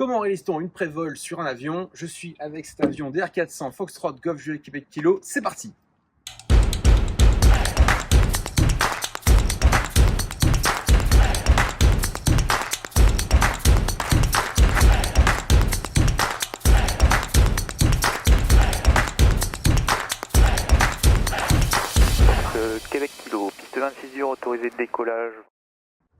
Comment réalise-t-on une prévol sur un avion? Je suis avec cet avion DR400 Foxtrot Golf Juliet Québec Kilo. C'est parti! Québec Kilo, piste 26 heures autorisée de décollage.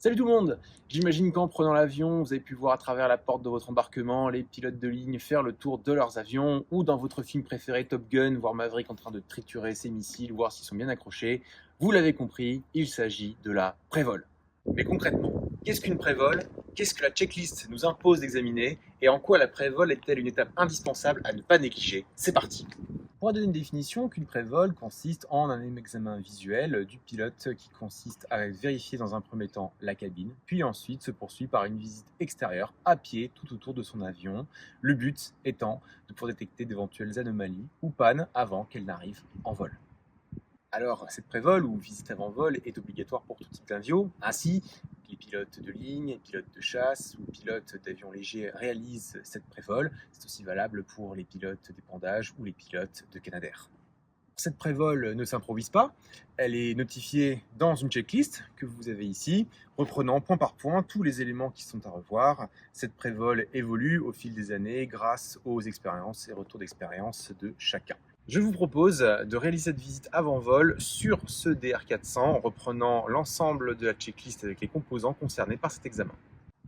Salut tout le monde! J'imagine qu'en prenant l'avion, vous avez pu voir à travers la porte de votre embarquement les pilotes de ligne faire le tour de leurs avions, ou dans votre film préféré Top Gun, voir Maverick en train de triturer ses missiles, voir s'ils sont bien accrochés. Vous l'avez compris, il s'agit de la prévol. Mais concrètement, qu'est-ce qu'une prévol? Qu'est-ce que la checklist nous impose d'examiner? Et en quoi la prévol est-elle une étape indispensable à ne pas négliger? C'est parti! On pourra donner une définition qu'une prévol consiste en un examen visuel du pilote qui consiste à vérifier dans un premier temps la cabine, puis ensuite se poursuit par une visite extérieure à pied tout autour de son avion, le but étant de pouvoir détecter d'éventuelles anomalies ou pannes avant qu'elles n'arrivent en vol. Alors, cette prévol ou visite avant vol est obligatoire pour tout type d'avion. Ainsi, les pilotes de ligne, les pilotes de chasse ou pilotes d'avions légers réalisent cette prévol. C'est aussi valable pour les pilotes d'épandage ou les pilotes de Canadair. Cette prévol ne s'improvise pas, elle est notifiée dans une checklist que vous avez ici, reprenant point par point tous les éléments qui sont à revoir. Cette prévol évolue au fil des années grâce aux expériences et retours d'expérience de chacun. Je vous propose de réaliser cette visite avant vol sur ce DR400 en reprenant l'ensemble de la checklist avec les composants concernés par cet examen.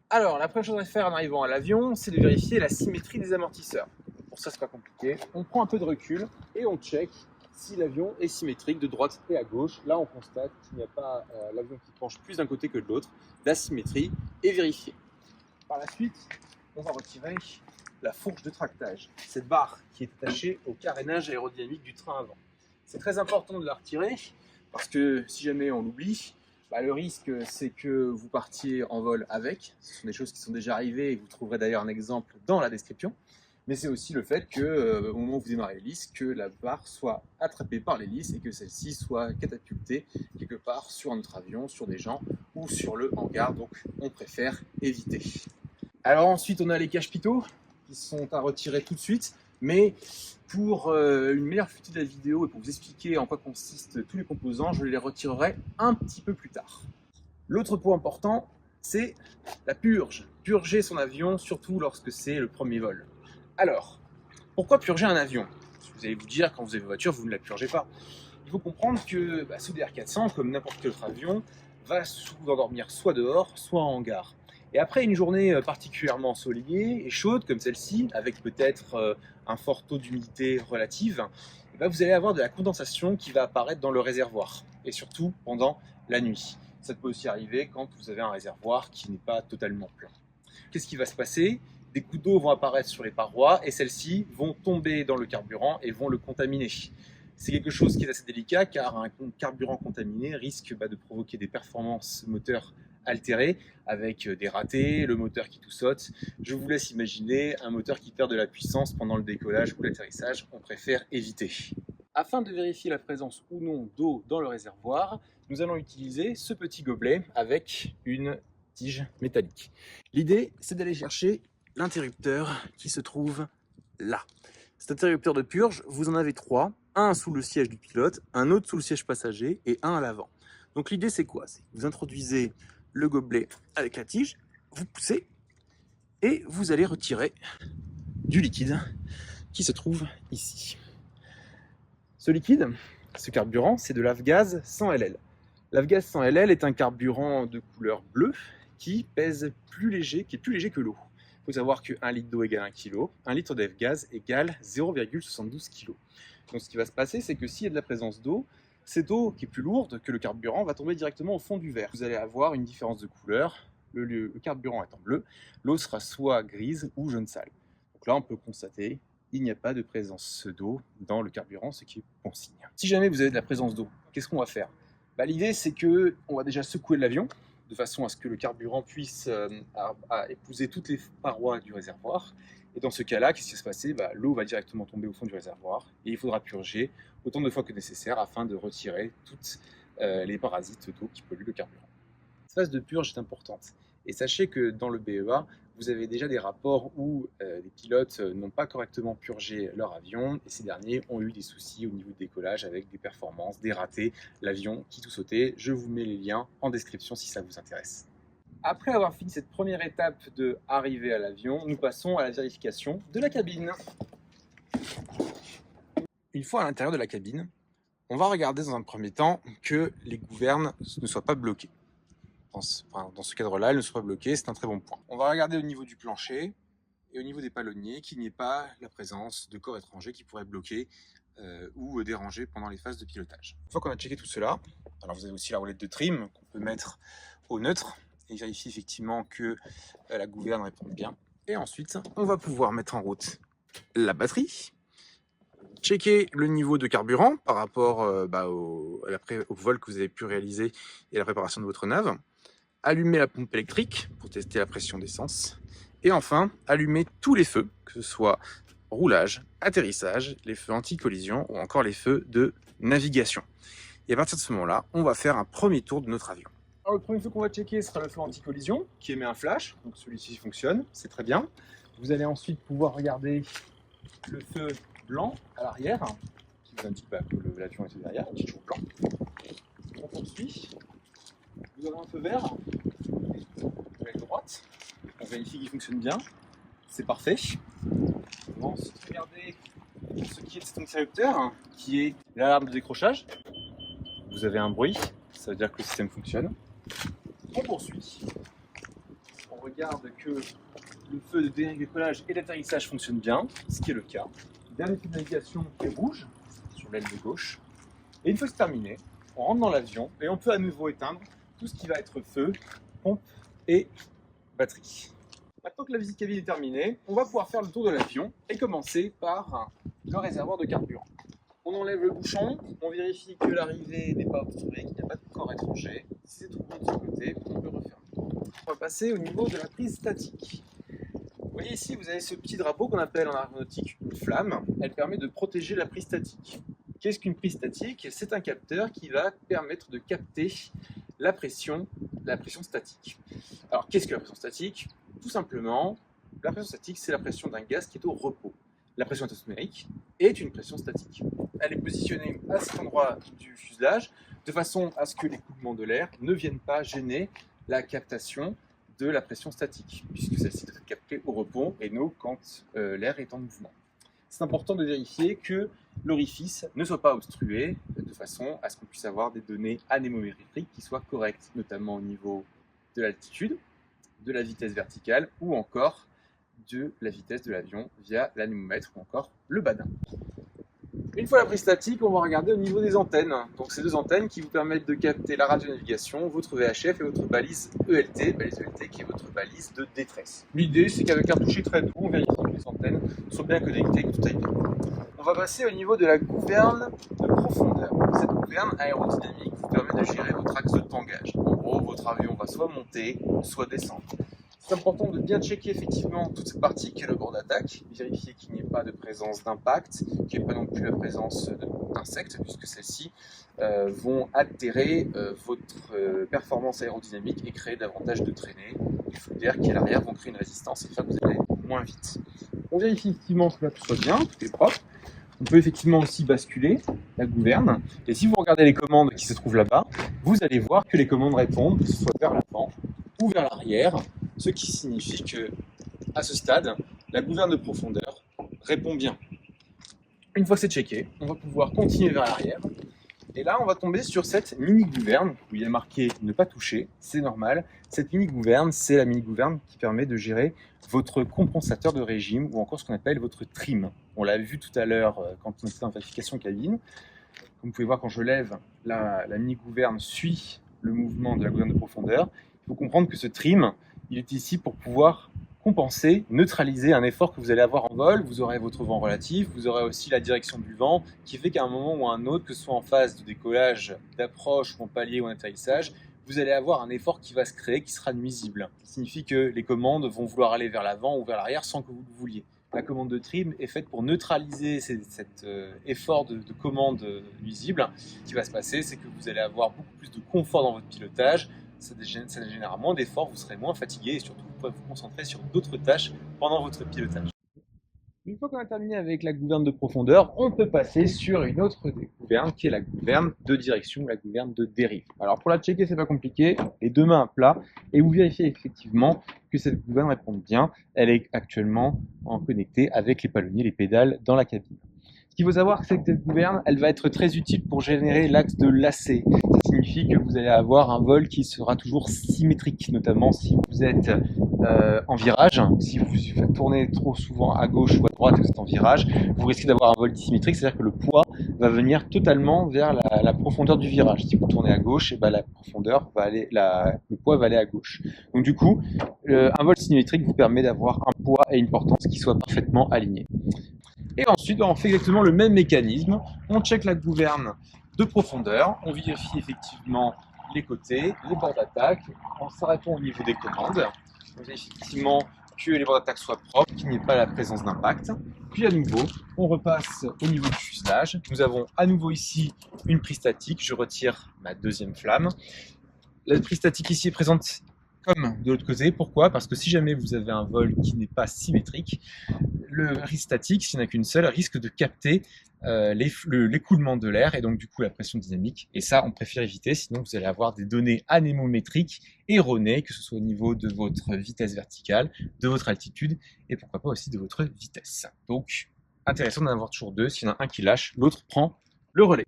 Alors, la première chose à faire en arrivant à l'avion, c'est de vérifier la symétrie des amortisseurs. Pour ça, c'est pas compliqué. On prend un peu de recul et on check si l'avion est symétrique de droite et à gauche. Là, on constate qu'il n'y a pas l'avion qui penche plus d'un côté que de l'autre. La symétrie est vérifiée. Par la suite, on va retirer la fourche de tractage, cette barre qui est attachée au carénage aérodynamique du train avant. C'est très important de la retirer parce que si jamais on l'oublie, le risque c'est que vous partiez en vol avec. Ce sont des choses qui sont déjà arrivées et vous trouverez d'ailleurs un exemple dans la description. Mais c'est aussi le fait que au moment où vous démarrez l'hélice, que la barre soit attrapée par l'hélice et que celle-ci soit catapultée quelque part sur notre avion, sur des gens ou sur le hangar. Donc on préfère éviter. Alors ensuite on a les cache-pitots qui sont à retirer tout de suite, mais pour une meilleure fluidité de la vidéo et pour vous expliquer en quoi consistent tous les composants, je les retirerai un petit peu plus tard. L'autre point important, c'est la purge. Purger son avion, surtout lorsque c'est le premier vol. Alors, pourquoi purger un avion? Vous allez vous dire, quand vous avez une voiture, vous ne la purgez pas. Il faut comprendre que ce DR400, comme n'importe quel autre avion, va vous endormir soit dehors, soit en hangar. Et après une journée particulièrement ensoleillée et chaude comme celle-ci, avec peut-être un fort taux d'humidité relative, vous allez avoir de la condensation qui va apparaître dans le réservoir, et surtout pendant la nuit. Ça peut aussi arriver quand vous avez un réservoir qui n'est pas totalement plein. Qu'est-ce qui va se passer? Des coups d'eau vont apparaître sur les parois et celles-ci vont tomber dans le carburant et vont le contaminer. C'est quelque chose qui est assez délicat car un carburant contaminé risque de provoquer des performances moteurs altérées avec des ratés, le moteur qui tout saute. Je vous laisse imaginer un moteur qui perd de la puissance pendant le décollage ou l'atterrissage, on préfère éviter. Afin de vérifier la présence ou non d'eau dans le réservoir, nous allons utiliser ce petit gobelet avec une tige métallique. L'idée, c'est d'aller chercher l'interrupteur qui se trouve là. Cet interrupteur de purge, vous en avez trois. Un sous le siège du pilote, un autre sous le siège passager et un à l'avant. Donc l'idée c'est quoi? C'est que vous introduisez le gobelet avec la tige, vous poussez et vous allez retirer du liquide qui se trouve ici. Ce liquide, ce carburant, c'est de l'avgaz sans LL. L'avgaz sans LL est un carburant de couleur bleue qui pèse plus léger, qui est plus léger que l'eau. Il faut savoir que 1 litre d'eau égale 1 kg, 1 litre d'avgaz égale 0,72 kg. Donc ce qui va se passer, c'est que s'il y a de la présence d'eau, cette eau qui est plus lourde que le carburant va tomber directement au fond du verre. Vous allez avoir une différence de couleur, le carburant étant bleu, l'eau sera soit grise ou jaune sale. Donc là on peut constater il n'y a pas de présence d'eau dans le carburant, ce qui est bon signe. Si jamais vous avez de la présence d'eau, qu'est-ce qu'on va faire? L'idée c'est qu'on va déjà secouer l'avion, de façon à ce que le carburant puisse épouser toutes les parois du réservoir. Et dans ce cas-là, qu'est-ce qui va se passer? L'eau va directement tomber au fond du réservoir et il faudra purger autant de fois que nécessaire afin de retirer toutes les parasites d'eau qui polluent le carburant. Cette phase de purge est importante. Et sachez que dans le BEA, vous avez déjà des rapports où les pilotes n'ont pas correctement purgé leur avion et ces derniers ont eu des soucis au niveau de décollage avec des performances, des ratés, l'avion qui tout sautait. Je vous mets les liens en description si ça vous intéresse. Après avoir fini cette première étape de arrivée à l'avion, nous passons à la vérification de la cabine. Une fois à l'intérieur de la cabine, on va regarder dans un premier temps que les gouvernes ne soient pas bloquées. Dans ce cadre-là, elles ne soient pas bloquées, c'est un très bon point. On va regarder au niveau du plancher et au niveau des palonniers qu'il n'y ait pas la présence de corps étrangers qui pourraient bloquer ou déranger pendant les phases de pilotage. Une fois qu'on a checké tout cela, alors vous avez aussi la roulette de trim qu'on peut mettre au neutre et vérifier effectivement que la gouverne réponde bien. Et ensuite, on va pouvoir mettre en route la batterie, checker le niveau de carburant par rapport au vol que vous avez pu réaliser et à la préparation de votre nave, allumer la pompe électrique pour tester la pression d'essence, et enfin allumer tous les feux, que ce soit roulage, atterrissage, les feux anti-collision ou encore les feux de navigation. Et à partir de ce moment-là, on va faire un premier tour de notre avion. Alors le premier feu qu'on va checker sera le feu anti-collision qui émet un flash, donc celui-ci fonctionne, c'est très bien. Vous allez ensuite pouvoir regarder le feu blanc à l'arrière, qui vous indique que l'avion est derrière, qui est toujours blanc. On poursuit. Vous avez un feu vert à la droite. On vérifie qu'il fonctionne bien. C'est parfait. On va ensuite regarder ce qui est de cet interrupteur, qui est l'alarme de décrochage. Vous avez un bruit, ça veut dire que le système fonctionne. On poursuit. On regarde que le feu de décollage et d'atterrissage fonctionne bien, ce qui est le cas. Dernier feu de navigation qui est rouge, sur l'aile de gauche. Et une fois que c'est terminé, on rentre dans l'avion et on peut à nouveau éteindre tout ce qui va être feu, pompe et batterie. Maintenant que la visite cabine est terminée, on va pouvoir faire le tour de l'avion et commencer par le réservoir de carburant. On enlève le bouchon, on vérifie que l'arrivée n'est pas obstruée, qu'il n'y a pas de corps étranger. Si c'est tout bon de ce côté, on peut refermer. On va passer au niveau de la prise statique. Vous voyez ici, vous avez ce petit drapeau qu'on appelle en aéronautique une flamme. Elle permet de protéger la prise statique. Qu'est-ce qu'une prise statique? C'est un capteur qui va permettre de capter la pression statique. Alors, qu'est-ce que la pression statique? Tout simplement, la pression statique, c'est la pression d'un gaz qui est au repos. La pression atmosphérique est une pression statique. Elle est positionnée à cet endroit du fuselage, de façon à ce que l'écoulement de l'air ne vienne pas gêner la captation de la pression statique, puisque celle-ci doit être captée au repos et non quand l'air est en mouvement. C'est important de vérifier que l'orifice ne soit pas obstrué, de façon à ce qu'on puisse avoir des données anémométriques qui soient correctes, notamment au niveau de l'altitude, de la vitesse verticale ou encore de la vitesse de l'avion via l'anémomètre ou encore le badin. Une fois la prise statique, on va regarder au niveau des antennes. Donc ces deux antennes qui vous permettent de capter la radionavigation, votre VHF et votre balise ELT qui est votre balise de détresse. L'idée, c'est qu'avec un toucher très doux, on vérifie que les antennes sont bien connectées, que tout aille bien. On va passer au niveau de la gouverne de profondeur. Cette gouverne aérodynamique vous permet de gérer votre axe de tangage. En gros, votre avion va soit monter, soit descendre. C'est important de bien checker effectivement toute cette partie qui est le bord d'attaque, vérifier qu'il n'y ait pas de présence d'impact, qu'il n'y ait pas non plus la présence d'insectes, puisque celles-ci vont altérer votre performance aérodynamique et créer davantage de traînées. Les flux d'air qui à l'arrière vont créer une résistance et faire que vous allez moins vite. On vérifie effectivement que là tout soit bien, tout est propre. On peut effectivement aussi basculer la gouverne. Et si vous regardez les commandes qui se trouvent là-bas, vous allez voir que les commandes répondent, que ce soit vers l'avant ou vers l'arrière, ce qui signifie que, à ce stade, la gouverne de profondeur répond bien. Une fois que c'est checké, on va pouvoir continuer vers l'arrière. Et là, on va tomber sur cette mini-gouverne où il y a marqué « Ne pas toucher », c'est normal. Cette mini-gouverne, c'est la mini-gouverne qui permet de gérer votre compensateur de régime ou encore ce qu'on appelle votre trim. On l'a vu tout à l'heure quand on était en vérification cabine. Comme vous pouvez voir, quand je lève, la mini-gouverne suit le mouvement de la gouverne de profondeur. Il faut comprendre que ce trim, il est ici pour pouvoir compenser, neutraliser un effort que vous allez avoir en vol. Vous aurez votre vent relatif, vous aurez aussi la direction du vent qui fait qu'à un moment ou à un autre, que ce soit en phase de décollage, d'approche ou en palier ou en atterrissage, vous allez avoir un effort qui va se créer, qui sera nuisible. Ça signifie que les commandes vont vouloir aller vers l'avant ou vers l'arrière sans que vous le vouliez. La commande de trim est faite pour neutraliser cet effort de commande nuisible. Ce qui va se passer, c'est que vous allez avoir beaucoup plus de confort dans votre pilotage, ça générera moins d'efforts, vous serez moins fatigué et surtout pourrez vous concentrer sur d'autres tâches pendant votre pilotage. Une fois qu'on a terminé avec la gouverne de profondeur, on peut passer sur une autre gouverne qui est la gouverne de direction, la gouverne de dérive. Alors pour la checker, c'est pas compliqué, les deux mains à plat et vous vérifiez effectivement que cette gouverne répond bien. Elle est actuellement connectée avec les palonniers, les pédales dans la cabine. Ce qu'il faut savoir, c'est que cette gouverne, elle va être très utile pour générer l'axe de lacet. Ça signifie que vous allez avoir un vol qui sera toujours symétrique, notamment si vous êtes en virage. Si vous faites tourner trop souvent à gauche ou à droite et que vous êtes en virage, vous risquez d'avoir un vol dissymétrique, c'est-à-dire que le poids va venir totalement vers la profondeur du virage. Si vous tournez à gauche, et ben la profondeur va aller, le poids va aller à gauche. Donc du coup, un vol symétrique vous permet d'avoir un poids et une portance qui soient parfaitement alignés. Et ensuite, on fait exactement le même mécanisme. On check la gouverne de profondeur, on vérifie effectivement les côtés, les bords d'attaque, en s'arrêtant au niveau des commandes. On vérifie effectivement que les bords d'attaque soient propres, qu'il n'y ait pas la présence d'impact. Puis à nouveau, on repasse au niveau du fuselage. Nous avons à nouveau ici une prise statique. Je retire ma deuxième flamme. La prise statique ici est présente comme de l'autre côté. Pourquoi? Parce que si jamais vous avez un vol qui n'est pas symétrique, le risque statique, s'il n'y en a qu'une seule, risque de capter l'écoulement de l'air et donc du coup la pression dynamique. Et ça, on préfère éviter, sinon vous allez avoir des données anémométriques erronées, que ce soit au niveau de votre vitesse verticale, de votre altitude et pourquoi pas aussi de votre vitesse. Donc, intéressant d'en avoir toujours deux. S'il y en a un qui lâche, l'autre prend le relais.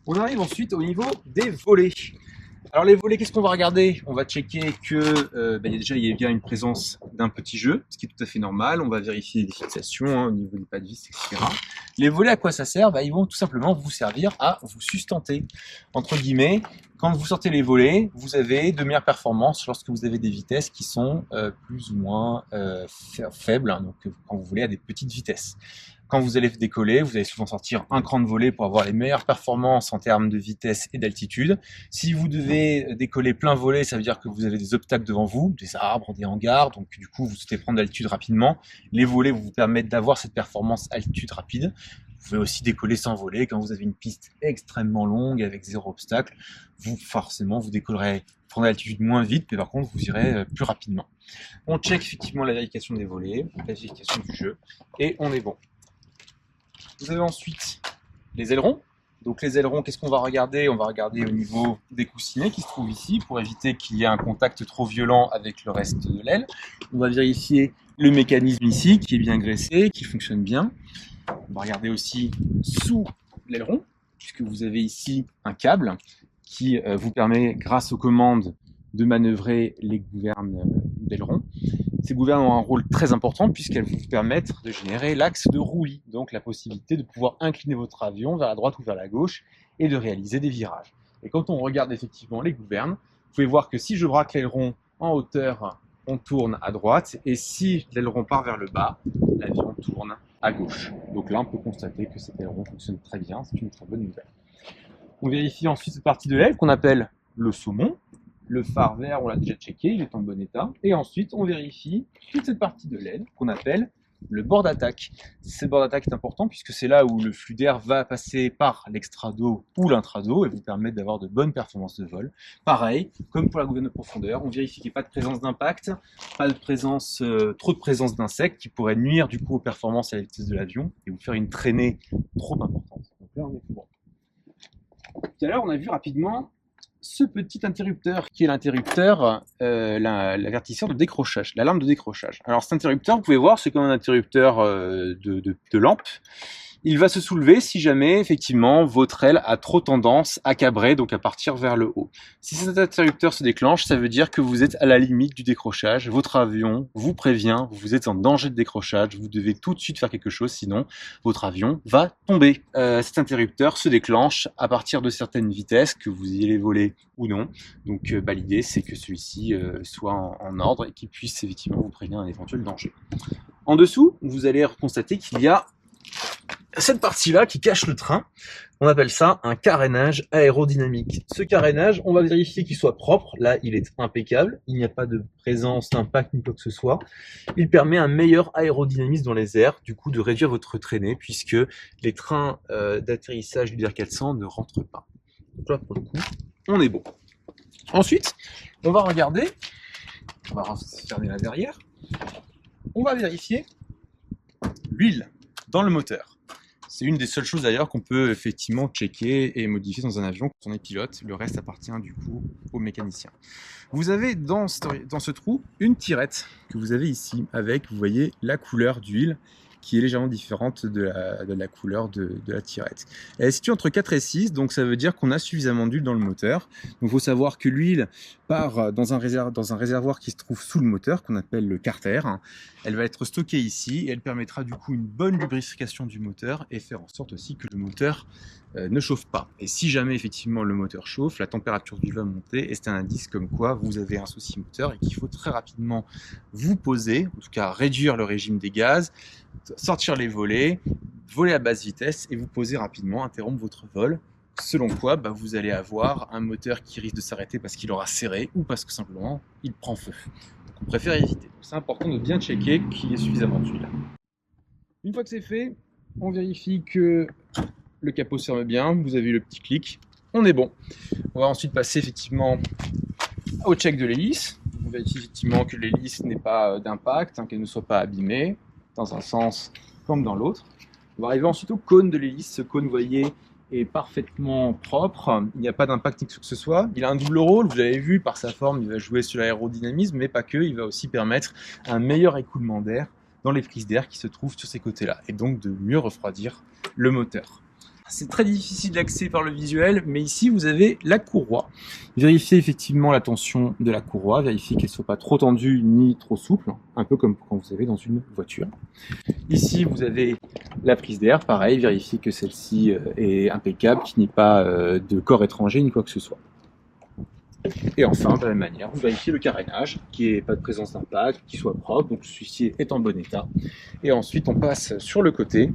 On arrive ensuite au niveau des volets. Alors les volets, qu'est-ce qu'on va regarder? On va checker que il y a bien une présence d'un petit jeu, ce qui est tout à fait normal. On va vérifier les fixations au niveau des pas de vis, etc. Les volets, à quoi ça sert? Ils vont tout simplement vous servir à vous sustenter. Entre guillemets, quand vous sortez les volets, vous avez de meilleures performances lorsque vous avez des vitesses qui sont plus ou moins faibles, donc quand vous volez à des petites vitesses. Quand vous allez décoller, vous allez souvent sortir un cran de volée pour avoir les meilleures performances en termes de vitesse et d'altitude. Si vous devez décoller plein volet, ça veut dire que vous avez des obstacles devant vous, des arbres, des hangars, donc du coup vous souhaitez prendre de l'altitude rapidement. Les volets vous permettent d'avoir cette performance altitude rapide. Vous pouvez aussi décoller sans voler quand vous avez une piste extrêmement longue avec zéro obstacle. Forcément, vous décollerez, prendrez l'altitude moins vite, mais par contre, vous irez plus rapidement. On check effectivement la vérification des volets, la vérification du jeu, et on est bon. Vous avez ensuite les ailerons. Donc les ailerons, qu'est-ce qu'on va regarder? On va regarder au niveau des coussinets qui se trouvent ici pour éviter qu'il y ait un contact trop violent avec le reste de l'aile. On va vérifier le mécanisme ici qui est bien graissé, qui fonctionne bien. On va regarder aussi sous l'aileron, puisque vous avez ici un câble qui vous permet, grâce aux commandes, de manœuvrer les gouvernes d'aileron. Ces gouvernes ont un rôle très important puisqu'elles vous permettent de générer l'axe de roulis, donc la possibilité de pouvoir incliner votre avion vers la droite ou vers la gauche et de réaliser des virages. Et quand on regarde effectivement les gouvernes, vous pouvez voir que si je braque l'aileron en hauteur, on tourne à droite, et si l'aileron part vers le bas, l'avion tourne à gauche. Donc là, on peut constater que cet aileron fonctionne très bien, c'est une très bonne nouvelle. On vérifie ensuite cette partie de l'aile qu'on appelle le saumon. Le phare vert, on l'a déjà checké, il est en bon état. Et ensuite, on vérifie toute cette partie de l'aile qu'on appelle le bord d'attaque. Ce bord d'attaque est important puisque c'est là où le flux d'air va passer par l'extrado ou l'intrado et vous permettre d'avoir de bonnes performances de vol. Pareil, comme pour la gouverne de profondeur, on vérifie qu'il n'y ait pas de présence d'impact, pas de présence, trop de présence d'insectes qui pourraient nuire du coup aux performances et à la vitesse de l'avion et vous faire une traînée trop importante. Donc là, on est bon. Tout à l'heure, on a vu rapidement ce petit interrupteur qui est l'interrupteur, l'avertisseur de décrochage, l'alarme de décrochage. Alors cet interrupteur, vous pouvez voir, c'est comme un interrupteur de lampe. Il va se soulever si jamais effectivement votre aile a trop tendance à cabrer, donc à partir vers le haut. Si cet interrupteur se déclenche, ça veut dire que vous êtes à la limite du décrochage. Votre avion vous prévient, vous êtes en danger de décrochage, vous devez tout de suite faire quelque chose, sinon votre avion va tomber. Cet interrupteur se déclenche à partir de certaines vitesses, que vous ayez voler ou non. Donc l'idée c'est que celui-ci soit en ordre et qu'il puisse effectivement vous prévenir d'un éventuel danger. En dessous, vous allez constater qu'il y a cette partie-là qui cache le train, on appelle ça un carénage aérodynamique. Ce carénage, on va vérifier qu'il soit propre. Là, il est impeccable. Il n'y a pas de présence d'impact ni quoi que ce soit. Il permet un meilleur aérodynamisme dans les airs, du coup de réduire votre traînée, puisque les trains d'atterrissage du Dair 400 ne rentrent pas. Donc là, pour le coup, on est bon. Ensuite, on va regarder On va fermer la verrière. On va vérifier l'huile dans le moteur. C'est une des seules choses d'ailleurs qu'on peut effectivement checker et modifier dans un avion quand on est pilote. Le reste appartient du coup au mécanicien. Vous avez dans ce trou une tirette que vous avez ici avec, vous voyez, la couleur d'huile qui est légèrement différente de la couleur de la tirette. Elle est située entre 4 et 6, donc ça veut dire qu'on a suffisamment d'huile dans le moteur. Donc il faut savoir que l'huile part dans un réservoir qui se trouve sous le moteur, qu'on appelle le carter. Elle va être stockée ici et elle permettra du coup une bonne lubrification du moteur et faire en sorte aussi que le moteur ne chauffe pas. Et si jamais effectivement le moteur chauffe, la température d'huile va monter et c'est un indice comme quoi vous avez un souci moteur et qu'il faut très rapidement vous poser, en tout cas réduire le régime des gaz, sortir les volets, voler à basse vitesse et vous poser rapidement, interrompre votre vol. Selon quoi, vous allez avoir un moteur qui risque de s'arrêter parce qu'il aura serré ou parce que simplement il prend feu. Donc on préfère éviter. C'est important de bien checker qu'il y ait suffisamment d'huile. Une fois que c'est fait, on vérifie que le capot se ferme bien. Vous avez le petit clic. On est bon. On va ensuite passer effectivement au check de l'hélice. On vérifie effectivement que l'hélice n'ait pas d'impact, qu'elle ne soit pas abîmée dans un sens comme dans l'autre. On va arriver ensuite au cône de l'hélice. Ce cône, vous voyez, est parfaitement propre. Il n'y a pas d'impact ni que ce soit. Il a un double rôle, vous l'avez vu, par sa forme, il va jouer sur l'aérodynamisme, mais pas que. Il va aussi permettre un meilleur écoulement d'air dans les prises d'air qui se trouvent sur ces côtés-là, et donc de mieux refroidir le moteur. C'est très difficile d'accès par le visuel, mais ici vous avez la courroie. Vérifiez effectivement la tension de la courroie, vérifiez qu'elle ne soit pas trop tendue ni trop souple, un peu comme quand vous avez dans une voiture. Ici vous avez la prise d'air, pareil, vérifiez que celle-ci est impeccable, qu'il n'y ait pas de corps étranger ni quoi que ce soit. Et enfin, de la même manière, vous vérifiez le carénage, qu'il n'y ait pas de présence d'impact, qu'il soit propre, donc celui-ci est en bon état. Et ensuite, on passe sur le côté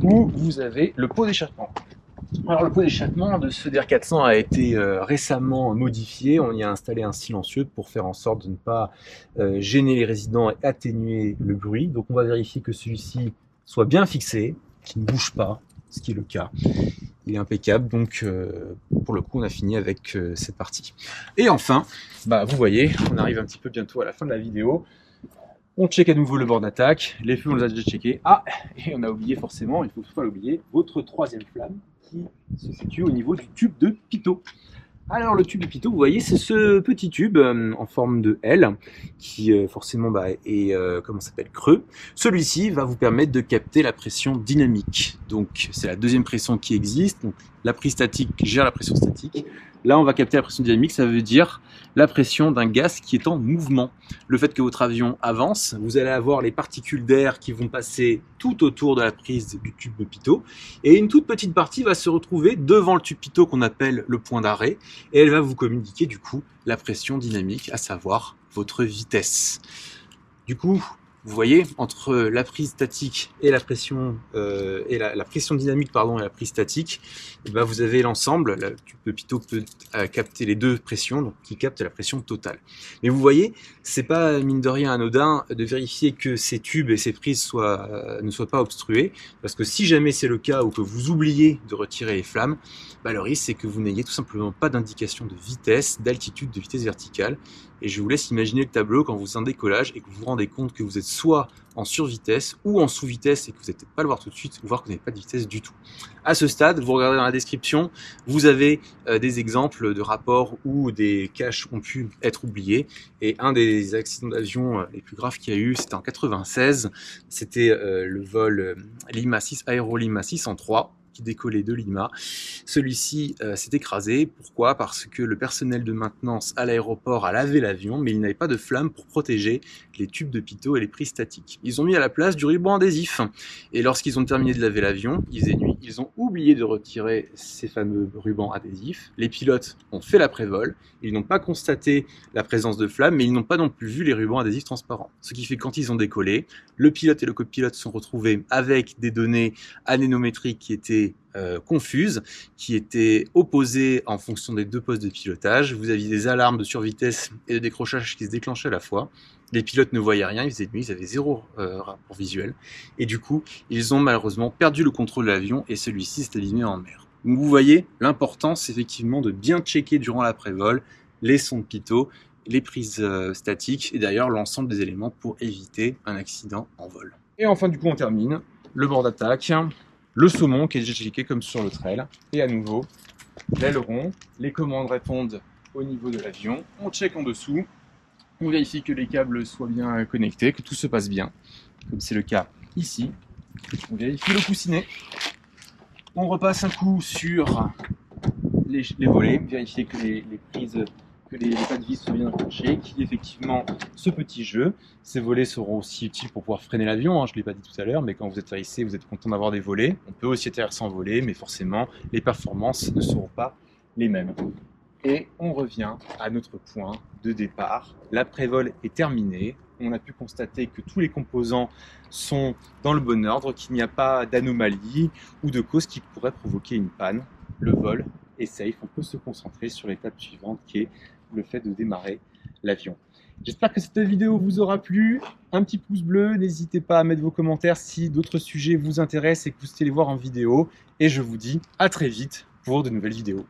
où vous avez le pot d'échappement. Alors le pot d'échappement de ce DR400 a été récemment modifié. On y a installé un silencieux pour faire en sorte de ne pas gêner les résidents et atténuer le bruit. Donc on va vérifier que celui-ci soit bien fixé, qu'il ne bouge pas, ce qui est le cas. Il est impeccable, donc pour le coup on a fini avec cette partie. Et enfin, vous voyez, on arrive un petit peu bientôt à la fin de la vidéo. On check à nouveau le bord d'attaque, les feux on les a déjà checkés. Ah, et on a oublié forcément, il faut toutefois l'oublier, votre troisième flamme qui se situe au niveau du tube de pitot. Alors le tube de pitot, vous voyez, c'est ce petit tube en forme de L qui forcément est comment s'appelle, creux. Celui-ci va vous permettre de capter la pression dynamique. Donc c'est la deuxième pression qui existe. Donc la prise statique gère la pression statique. Là, on va capter la pression dynamique, ça veut dire la pression d'un gaz qui est en mouvement. Le fait que votre avion avance, vous allez avoir les particules d'air qui vont passer tout autour de la prise du tube de pitot et une toute petite partie va se retrouver devant le tube pitot qu'on appelle le point d'arrêt et elle va vous communiquer du coup la pression dynamique, à savoir votre vitesse. Du coup, vous voyez, entre la prise statique et la pression la pression dynamique et la prise statique, vous avez l'ensemble. Le tube de pitot peut capter les deux pressions, donc qui capte la pression totale. Mais vous voyez, c'est pas mine de rien anodin de vérifier que ces tubes et ces prises ne soient pas obstrués, parce que si jamais c'est le cas ou que vous oubliez de retirer les flammes, le risque c'est que vous n'ayez tout simplement pas d'indication de vitesse, d'altitude, de vitesse verticale. Et je vous laisse imaginer le tableau quand vous êtes en décollage et que vous vous rendez compte que vous êtes soit en survitesse ou en sous-vitesse et que vous n'allez peut-être pas le voir tout de suite ou voir que vous n'avez pas de vitesse du tout. À ce stade, vous regardez dans la description, vous avez des exemples de rapports où des caches ont pu être oubliés. Et un des accidents d'avion les plus graves qu'il y a eu, c'était en 96. C'était le vol Lima 6, Aéro Lima 603. Qui décollait de Lima. Celui-ci s'est écrasé. Pourquoi? Parce que le personnel de maintenance à l'aéroport a lavé l'avion, mais il n'avait pas de flamme pour protéger les tubes de pitot et les prises statiques. Ils ont mis à la place du ruban adhésif. Et lorsqu'ils ont terminé de laver l'avion, il faisait nuit, ils ont oublié de retirer ces fameux rubans adhésifs. Les pilotes ont fait l'après-vol. Ils n'ont pas constaté la présence de flammes, mais ils n'ont pas non plus vu les rubans adhésifs transparents. Ce qui fait que quand ils ont décollé, le pilote et le copilote se sont retrouvés avec des données anémométriques qui étaient confuses, qui étaient opposées en fonction des deux postes de pilotage. Vous aviez des alarmes de survitesse et de décrochage qui se déclenchaient à la fois. Les pilotes ne voyaient rien, ils faisaient nuit, ils avaient zéro rapport visuel. Et du coup, ils ont malheureusement perdu le contrôle de l'avion et celui-ci s'est abîmé en mer. Donc vous voyez l'importance effectivement de bien checker durant l'après-vol les sons de pitot les prises statiques et d'ailleurs l'ensemble des éléments pour éviter un accident en vol. Et enfin du coup on termine le bord d'attaque, le saumon qui est déjà checké comme sur le trail et à nouveau l'aileron, les commandes répondent au niveau de l'avion, on check en dessous, on vérifie que les câbles soient bien connectés, que tout se passe bien, comme c'est le cas ici. On vérifie le coussinet, on repasse un coup sur les volets, vérifier que les prises, que les pas de vis sont bien accrochés, qu'il y ait effectivement ce petit jeu. Ces volets seront aussi utiles pour pouvoir freiner l'avion, je ne l'ai pas dit tout à l'heure, mais quand vous atterrissez, vous êtes content d'avoir des volets. On peut aussi atterrir sans volet, mais forcément, les performances ne seront pas les mêmes. Et on revient à notre point de départ. L'après-vol est terminé. On a pu constater que tous les composants sont dans le bon ordre, qu'il n'y a pas d'anomalie ou de cause qui pourrait provoquer une panne. Le vol est safe. On peut se concentrer sur l'étape suivante qui est le fait de démarrer l'avion. J'espère que cette vidéo vous aura plu. Un petit pouce bleu, n'hésitez pas à mettre vos commentaires si d'autres sujets vous intéressent et que vous souhaitez les voir en vidéo. Et je vous dis à très vite pour de nouvelles vidéos.